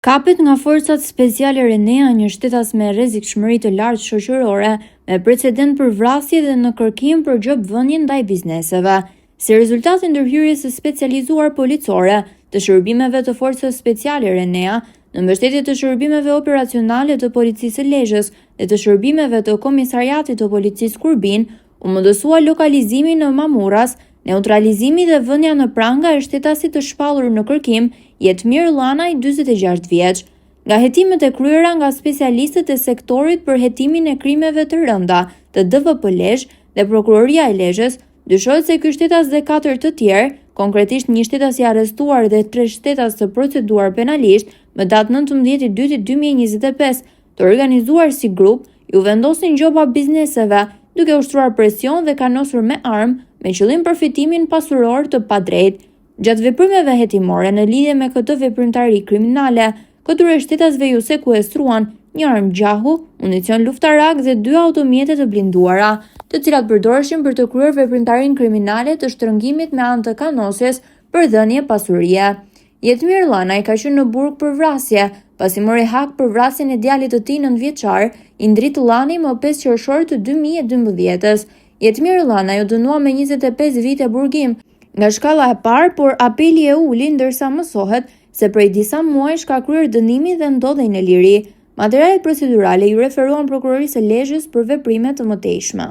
Kapet nga forcat speciale Renea, një shtetas me rrezikshmëri të lartë shoqërore, me precedent për vrasje dhe në kërkim për gjobvënie ndaj bizneseve. Si rezultat i ndërhyrjes së specializuar policore të shërbimeve të forcës speciale Renea, në mbështetje të shërbimeve operacionale të policisë së Lezhës dhe të shërbimeve të komisariatit të policisë Kurbin, u mundësua lokalizimi në Mamurras, neutralizimi dhe vënia në pranga e shtetasit të shpallur në kërkim, Jetmir Llanaj, 46 vjeç. Nga hetimet e kryera nga specialistët e sektorit për hetimin e krimeve të rënda të DVP Lezhë dhe Prokuroria e Lezhës, dyshohet se ky shtetas dhe 4 të tjerë, konkretisht një shtetas i arrestuar dhe 3 shtetas të proceduar penalisht, më datë 19/2/2025, të organizuar si grup, ju vendosin gjoba bizneseve, duke ushtruar presion dhe kanosur me armë me qëllim përfitimin pasuror të padrejtë. Gjatë veprimeve hetimore në lidhje me këtë veprimtari kriminale, këtyre shtetasve ju sekuestruan një armë gjahu, municion luftarak dhe 2 automjete të blinduara, të cilat përdoreshin për të kryer veprimtarin kriminale të shtrëngimit me anë të kanosjes për dhënie pasurie. Jetmir Llanaj ka qenë në burg për vrasje, pasi mori hak për vrasjen e djalit të tij 9 vjeçar, Indrit Llani, më 5 qershor të 2012-s. Jetmir Llanaj u dënua me 25 vite burgim nga shkalla e parë, por apeli e uli ndërsa mësohet se prej disa muajsh ka kryer dënimin dhe ndodhej në liri. Materialet procedurale ju referuan Prokurorisë së Lezhës për veprime të mëtejshme.